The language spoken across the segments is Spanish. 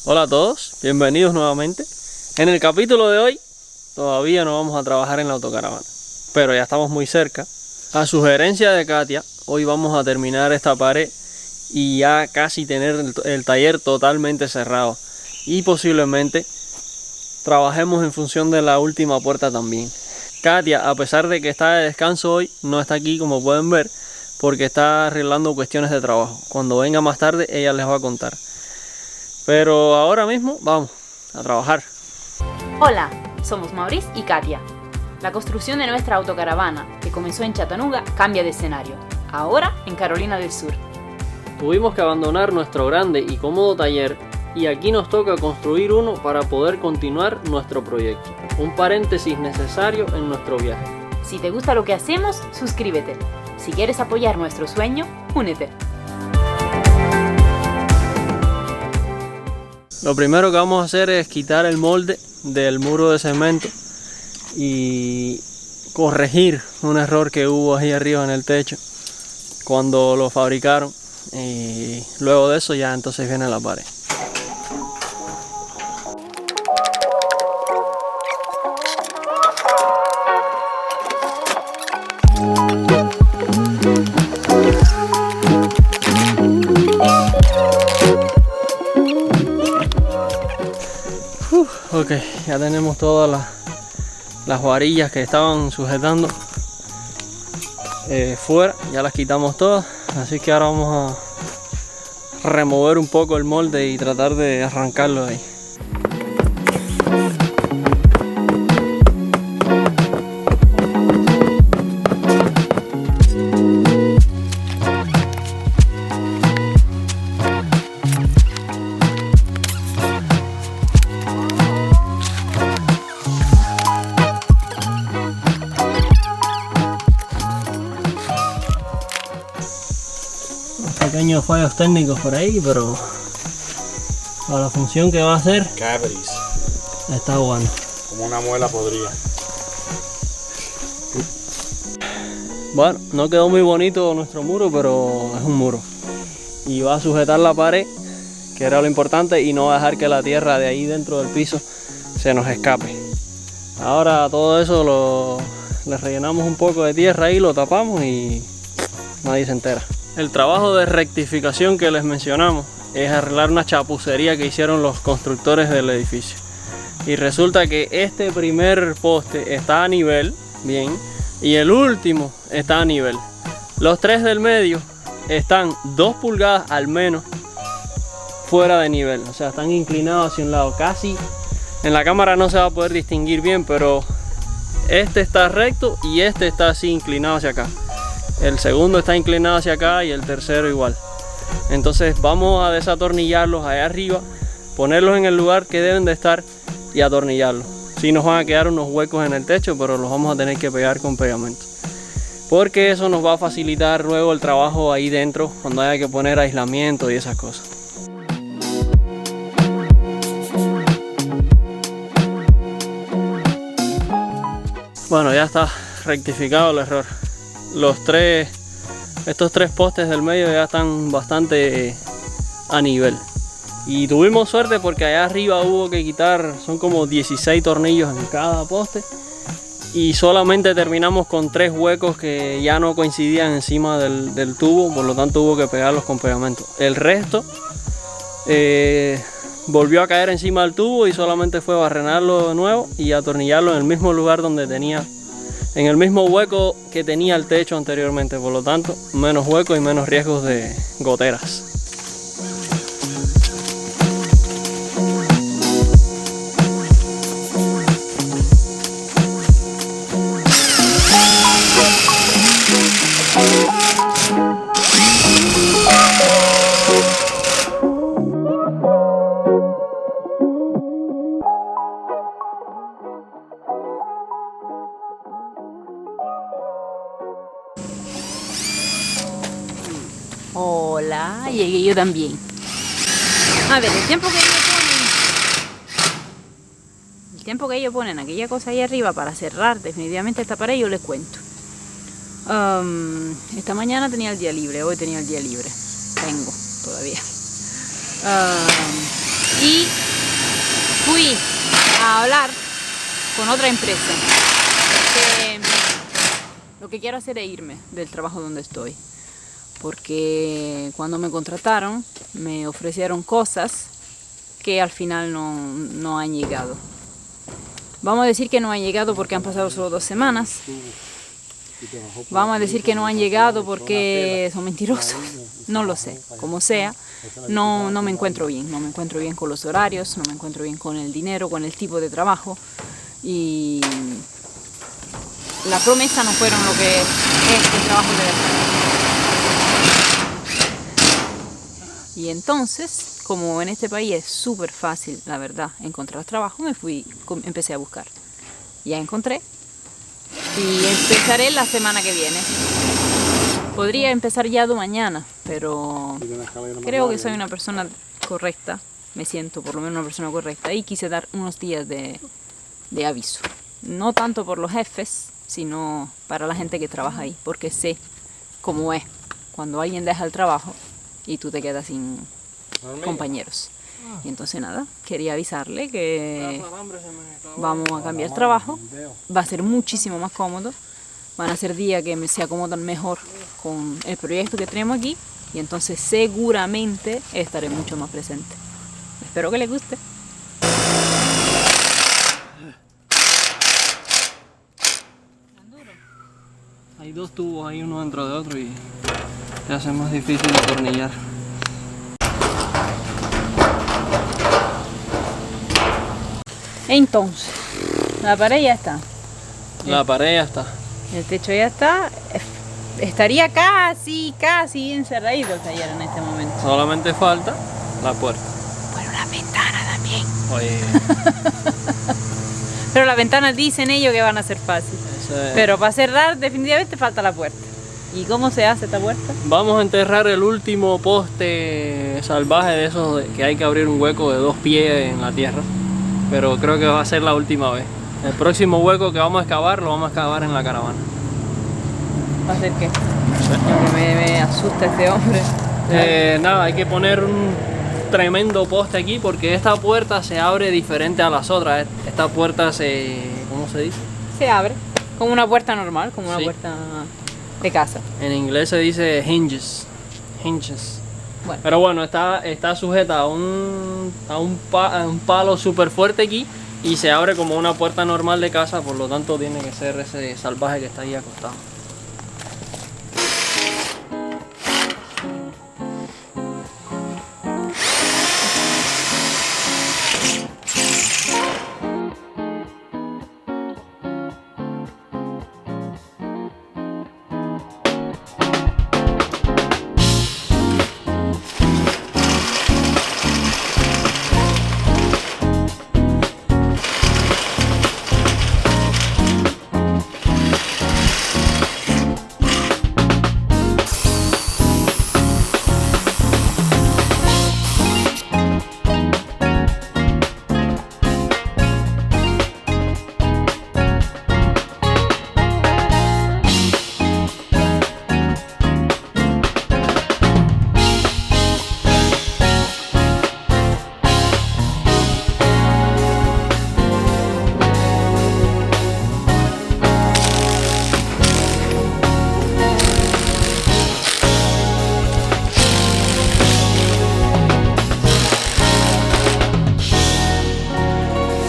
Hola a todos, bienvenidos nuevamente. En el capítulo de hoy todavía no vamos a trabajar en la autocaravana, pero ya estamos muy cerca. A sugerencia de Katia, hoy vamos a terminar esta pared y ya casi tener el taller totalmente cerrado. Y posiblemente trabajemos en función de la última puerta también. Katia, a pesar de que está de descanso hoy, no está aquí como pueden ver, porque está arreglando cuestiones de trabajo. Cuando venga más tarde ella les va a contar. Pero ahora mismo vamos a trabajar. Hola, somos Maurice y Katia. La construcción de nuestra autocaravana, que comenzó en Chattanooga, cambia de escenario. Ahora en Carolina del Sur. Tuvimos que abandonar nuestro grande y cómodo taller y aquí nos toca construir uno para poder continuar nuestro proyecto. Un paréntesis necesario en nuestro viaje. Si te gusta lo que hacemos, suscríbete. Si quieres apoyar nuestro sueño, únete. Lo primero que vamos a hacer es quitar el molde del muro de cemento y corregir un error que hubo ahí arriba en el techo cuando lo fabricaron, y luego de eso ya entonces viene la pared. Ok, ya tenemos todas las varillas que estaban sujetando fuera, ya las quitamos todas, así que ahora vamos a remover un poco el molde y tratar de arrancarlo de ahí. Pequeños fallos técnicos por ahí, pero para la función que va a hacer Cavities. Está bueno. Como una muela podrida. Bueno, no quedó muy bonito nuestro muro, pero es un muro y va a sujetar la pared, que era lo importante, y no va a dejar que la tierra de ahí dentro del piso se nos escape. Ahora todo eso le rellenamos un poco de tierra y lo tapamos y nadie se entera. El trabajo de rectificación que les mencionamos es arreglar una chapucería que hicieron los constructores del edificio. Y resulta que este primer poste está a nivel, bien, y el último está a nivel. Los tres del medio están 2 pulgadas al menos fuera de nivel, o sea, están inclinados hacia un lado. Casi en la cámara no se va a poder distinguir bien, pero este está recto y este está así inclinado hacia acá. El segundo está inclinado hacia acá y el tercero igual. Entonces vamos a desatornillarlos allá arriba, ponerlos en el lugar que deben de estar y atornillarlos. Sí nos van a quedar unos huecos en el techo, pero los vamos a tener que pegar con pegamento, porque eso nos va a facilitar luego el trabajo ahí dentro cuando haya que poner aislamiento y esas cosas. Bueno, ya está rectificado el error. Estos tres postes del medio ya están bastante a nivel. Y tuvimos suerte porque allá arriba hubo que quitar, son como 16 tornillos en cada poste. Y solamente terminamos con 3 huecos que ya no coincidían encima del tubo, por lo tanto hubo que pegarlos con pegamento. El resto volvió a caer encima del tubo y solamente fue barrenarlo de nuevo y atornillarlo en el mismo lugar donde tenía, en el mismo hueco que tenía el techo anteriormente, por lo tanto menos huecos y menos riesgos de goteras. Hola, llegué yo también. A ver, el tiempo que ellos ponen aquella cosa ahí arriba para cerrar definitivamente esta pared, yo les cuento. Esta mañana tenía el día libre, hoy tenía el día libre. Tengo todavía. Y a hablar con otra empresa. Porque lo que quiero hacer es irme del trabajo donde estoy. Porque cuando me contrataron me ofrecieron cosas que al final no han llegado. Vamos a decir que no han llegado porque han pasado solo 2 semanas. Vamos a decir que no han llegado porque son mentirosos. No lo sé. Como sea, no me encuentro bien. No me encuentro bien con los horarios, no me encuentro bien con el dinero, con el tipo de trabajo. Y la promesa no fueron lo que es el trabajo de verdad. Y entonces, como en este país es súper fácil, la verdad, encontrar trabajo, empecé a buscar. Ya encontré y empezaré la semana que viene. Podría empezar ya de mañana, pero creo que soy una persona correcta, me siento por lo menos una persona correcta y quise dar unos días de aviso. No tanto por los jefes, sino para la gente que trabaja ahí, porque sé cómo es cuando alguien deja el trabajo y tú te quedas sin compañeros. Y entonces nada, quería avisarle que vamos a cambiar trabajo, va a ser muchísimo más cómodo, van a ser días que se acomodan mejor con el proyecto que tenemos aquí y entonces seguramente estaré mucho más presente. Espero que les guste. Hay 2 tubos ahí uno dentro de otro y se hace más difícil de atornillar. Entonces, la pared ya está. La pared ya está. El techo ya está. Estaría casi bien cerradito el taller en este momento. Solamente falta la puerta. Bueno, la ventana también. Oye, Pero las ventanas dicen ellos que van a ser fáciles. Pero para cerrar definitivamente falta la puerta. ¿Y cómo se hace esta puerta? Vamos a enterrar el último poste salvaje de esos que hay que abrir un hueco de 2 pies en la tierra. Pero creo que va a ser la última vez. El próximo hueco que vamos a excavar lo vamos a excavar en la caravana. ¿Va a ser qué? Lo que me asusta este hombre. Nada, hay que poner un tremendo poste aquí porque esta puerta se abre diferente a las otras. Esta puerta ¿cómo se dice? Se abre como una puerta normal, como una Sí. puerta de casa. En inglés se dice hinges. Hinges. Bueno. Pero bueno, está sujeta a un palo súper fuerte aquí y se abre como una puerta normal de casa, por lo tanto tiene que ser ese salvaje que está ahí acostado.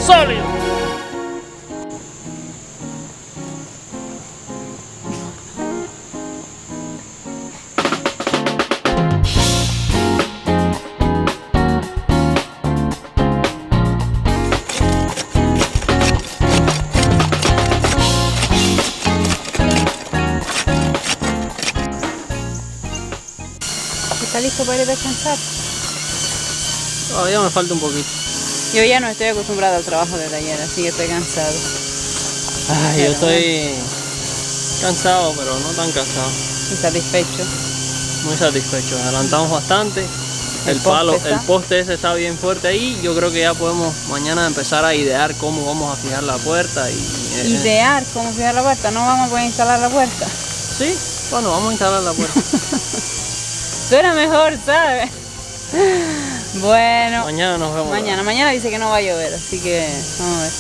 ¡Sólido! ¿Está listo para ir a descansar? Todavía me falta un poquito. Yo ya no estoy acostumbrada al trabajo de taller, así que estoy cansado. Ay, yo estoy cansado, pero no tan cansado. Y satisfecho. Muy satisfecho. Adelantamos bastante. El poste ese está bien fuerte ahí. Yo creo que ya podemos mañana empezar a idear cómo vamos a fijar la puerta. Idear cómo fijar la puerta. No vamos a poder instalar la puerta. Sí, bueno, vamos a instalar la puerta. Suena mejor, ¿sabes? Bueno, Mañana nos vemos. mañana dice que no va a llover, así que vamos a ver.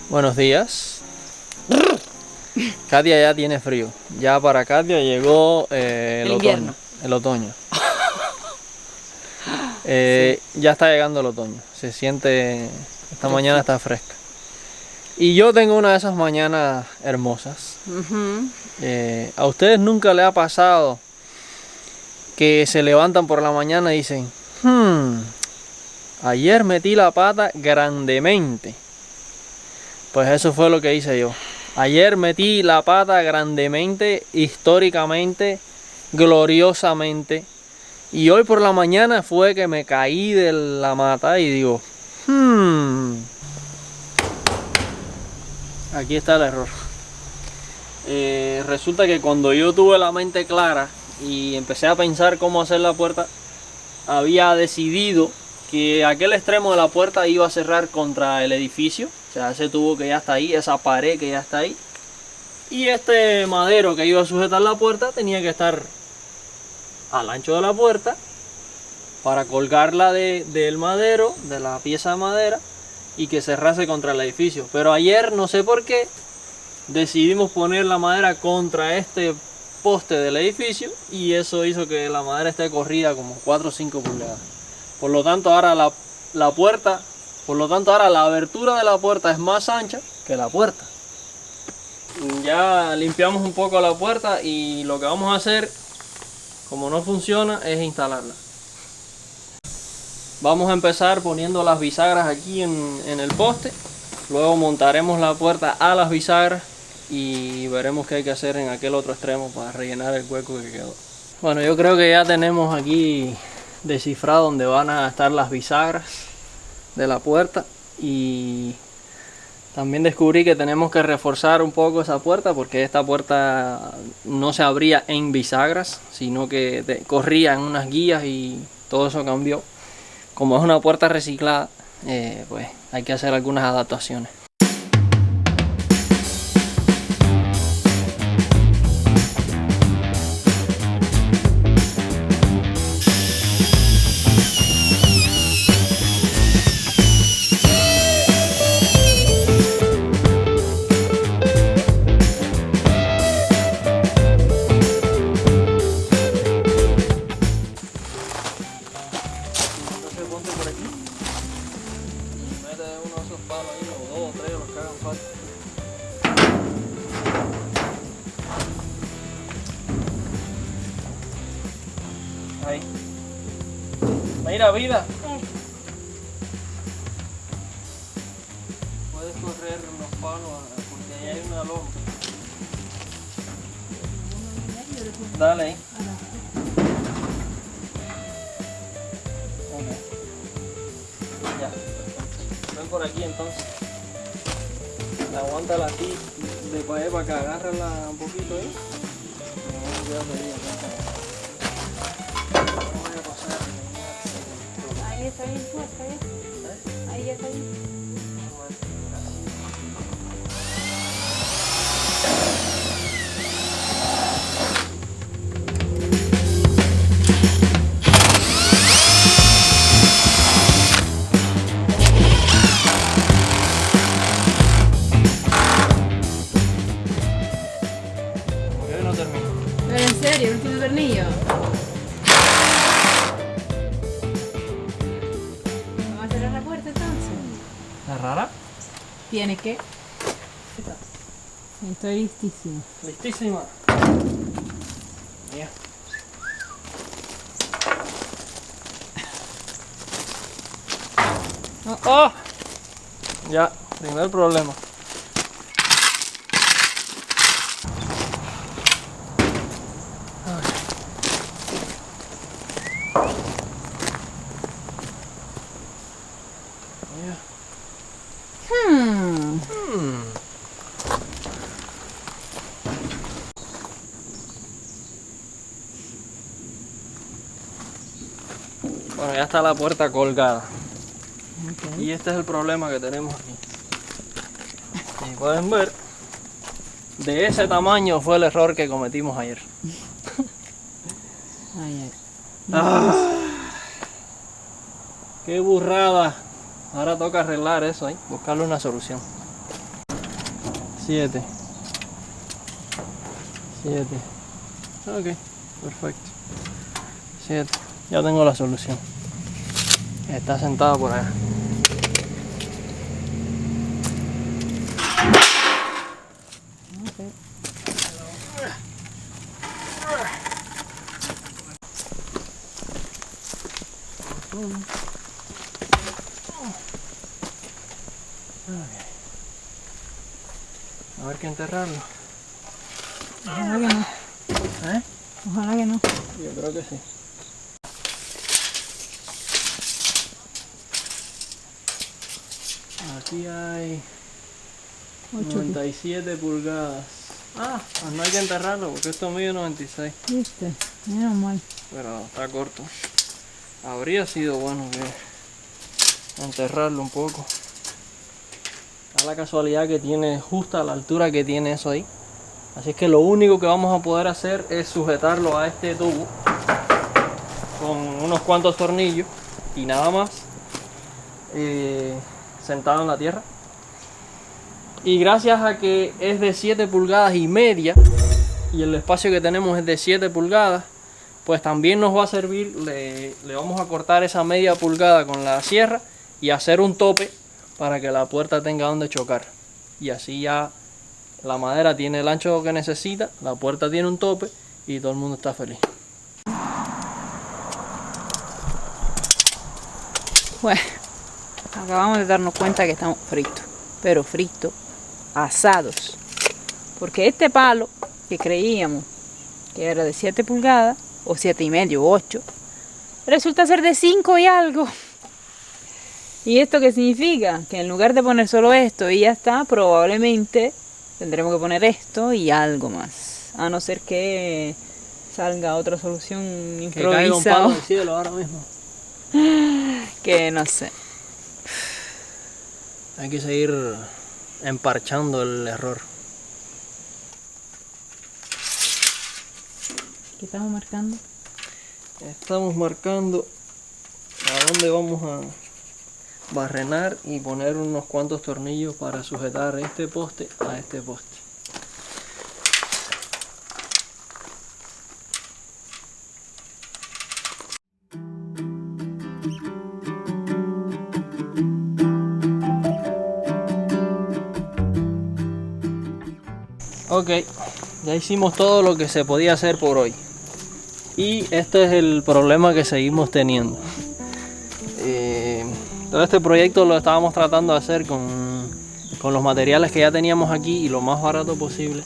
Buenos días. Katia ya tiene frío. Ya para Katia llegó el invierno. otoño. El otoño. Ya está llegando el otoño. Se siente. Esta mañana está fresca. Y yo tengo una de esas mañanas hermosas. ¿A ustedes nunca les ha pasado que se levantan por la mañana y dicen, ayer metí la pata grandemente? Pues eso fue lo que hice yo. Ayer metí la pata grandemente, históricamente, gloriosamente. Y hoy por la mañana fue que me caí de la mata y digo, aquí está el error. Resulta que cuando yo tuve la mente clara y empecé a pensar cómo hacer la puerta, había decidido que aquel extremo de la puerta iba a cerrar contra el edificio. O sea, ese tubo que ya está ahí, esa pared que ya está ahí. Y este madero que iba a sujetar la puerta tenía que estar al ancho de la puerta para colgarla del madero, de la pieza de madera, y que cerrase contra el edificio. Pero ayer, no sé por qué, decidimos poner la madera contra este poste del edificio y eso hizo que la madera esté corrida como 4 o 5 pulgadas. Por lo tanto, ahora la puerta... Por lo tanto, ahora la abertura de la puerta es más ancha que la puerta. Ya limpiamos un poco la puerta y lo que vamos a hacer, como no funciona, es instalarla. Vamos a empezar poniendo las bisagras aquí en el poste. Luego montaremos la puerta a las bisagras y veremos qué hay que hacer en aquel otro extremo para rellenar el hueco que quedó. Bueno, yo creo que ya tenemos aquí descifrado dónde van a estar las bisagras de la puerta y también descubrí que tenemos que reforzar un poco esa puerta porque esta puerta no se abría en bisagras, sino que corría en unas guías y todo eso cambió. Como es una puerta reciclada, pues hay que hacer algunas adaptaciones. Ponte por aquí y mete uno de esos palos ahí, o 2 o 3, los que hagan falta. Ahí. Mira, vida. Puedes correr los palos porque ahí hay una loma. Dale ahí. Ya, ven por aquí entonces. Aguántala aquí de para allá para acá, agárrala un poquito ahí. No vaya a pasar. Ahí está bien, está bien. Ahí ya está bien. No termino. Pero en serio, el último tornillo. ¿Vamos a cerrar la puerta entonces? ¿Es rara? Tiene que. Estoy listísima. Listísima. Mira. ¡Oh! Ya, primer problema. Bueno, ya está la puerta colgada. Ok. Y este es el problema que tenemos aquí. Y pueden ver, de ese tamaño fue el error que cometimos ayer. Ay, ¡Qué burrada! Ahora toca arreglar eso ahí, buscarle una solución. 7. Ok, perfecto. 7. Ya tengo la solución. Está sentada por allá. ok. A ver qué enterrarlo. Ojalá que no. ¿Eh? Ojalá que no. Yo creo que sí. Aquí hay 97 pulgadas. Ah, pues no hay que enterrarlo porque esto mide 96. ¿Viste? Menos mal. Pero está corto. Habría sido bueno que enterrarlo un poco. Da la casualidad que tiene justa la altura que tiene eso ahí. Así es que lo único que vamos a poder hacer es sujetarlo a este tubo con unos cuantos tornillos y nada más, sentado en la tierra. Y gracias a que es de 7 pulgadas y media y el espacio que tenemos es de 7 pulgadas, pues también nos va a servir, le vamos a cortar esa media pulgada con la sierra y hacer un tope para que la puerta tenga donde chocar. Y así ya la madera tiene el ancho que necesita, la puerta tiene un tope y todo el mundo está feliz. Bueno, acabamos de darnos cuenta que estamos fritos, pero fritos, asados. Porque este palo que creíamos que era de 7 pulgadas, o 7,5, 8, resulta ser de 5 y algo. ¿Y esto qué significa? Que en lugar de poner solo esto y ya está, probablemente tendremos que poner esto y algo más. A no ser que salga otra solución Que caiga un improvisada. palo del cielo ahora mismo. Que no sé. Hay que seguir emparchando el error. ¿Qué estamos marcando? Estamos marcando a dónde vamos a barrenar y poner unos cuantos tornillos para sujetar este poste a este poste. Ok, ya hicimos todo lo que se podía hacer por hoy. Y este es el problema que seguimos teniendo. Todo este proyecto lo estábamos tratando de hacer con los materiales que ya teníamos aquí y lo más barato posible.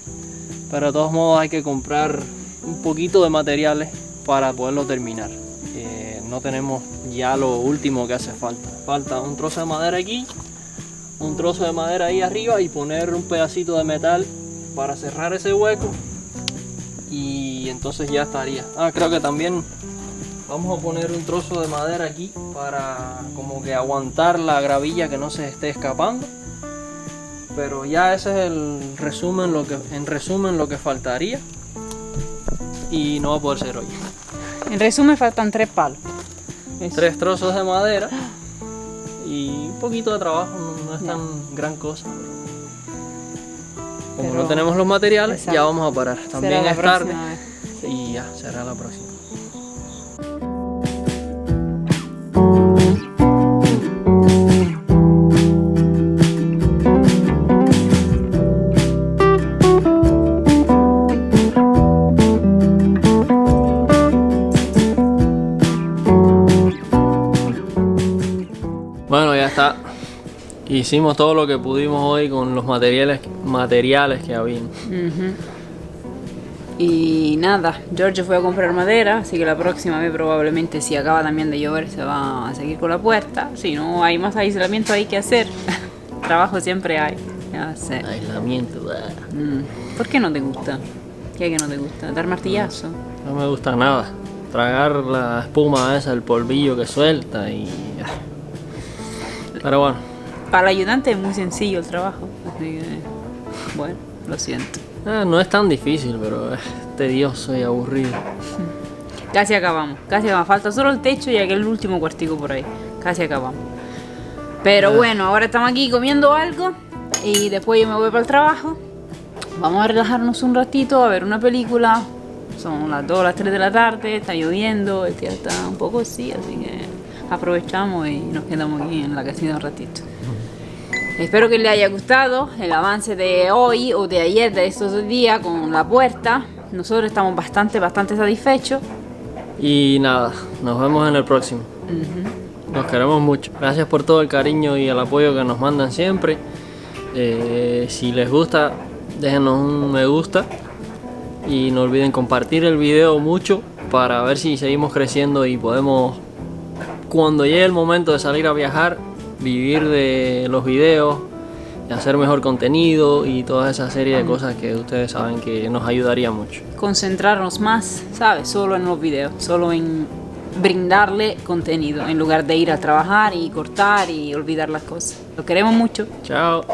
Pero de todos modos hay que comprar un poquito de materiales para poderlo terminar. No tenemos ya lo último que hace falta. Falta un trozo de madera aquí, un trozo de madera ahí arriba y poner un pedacito de metal para cerrar ese hueco. Y entonces ya estaría. Creo que también vamos a poner un trozo de madera aquí para como que aguantar la gravilla que no se esté escapando. Pero ya ese es el resumen, en resumen lo que faltaría. Y no va a poder ser hoy. En resumen, faltan 3 palos. 3 trozos de madera y un poquito de trabajo, no es tan gran cosa. Como Pero no tenemos los materiales, exacto. ya vamos a parar. También Será la es tarde próxima vez. Sí. y ya será la próxima. Bueno, ya está. Hicimos todo lo que pudimos hoy con los materiales que habían. Y nada, George fue a comprar madera, así que la próxima vez probablemente si acaba también de llover se va a seguir con la puerta. Si no hay más aislamiento hay que hacer. Trabajo siempre hay. Ya sé. Aislamiento. ¿Por qué no te gusta? ¿Qué que no te gusta? ¿Dar martillazo? No me gusta nada. Tragar la espuma esa, el polvillo que suelta y... Pero bueno, Para el ayudante es muy sencillo el trabajo. Así que, bueno, lo siento. no es tan difícil, pero es tedioso y aburrido. Casi acabamos, casi acabamos. Falta solo el techo y aquel último cuartico por ahí. Casi acabamos. Pero bueno, ahora estamos aquí comiendo algo y después yo me voy para el trabajo. Vamos a relajarnos un ratito, a ver una película. Son las 2 o las 3 de la tarde, está lloviendo, el día está un poco así que aprovechamos y nos quedamos aquí en la casita un ratito. Espero que les haya gustado el avance de hoy o de ayer, de estos 2 días con la puerta. Nosotros estamos bastante satisfechos. Y nada, nos vemos en el próximo. Nos queremos mucho. Gracias por todo el cariño y el apoyo que nos mandan siempre. Si les gusta, déjenos un me gusta. Y no olviden compartir el video mucho para ver si seguimos creciendo y podemos, cuando llegue el momento de salir a viajar, vivir de los videos, y hacer mejor contenido y toda esa serie de cosas que ustedes saben que nos ayudaría mucho. Concentrarnos más, ¿sabes? Solo en los videos, solo en brindarle contenido, en lugar de ir a trabajar y cortar y olvidar las cosas. Lo queremos mucho. Chao.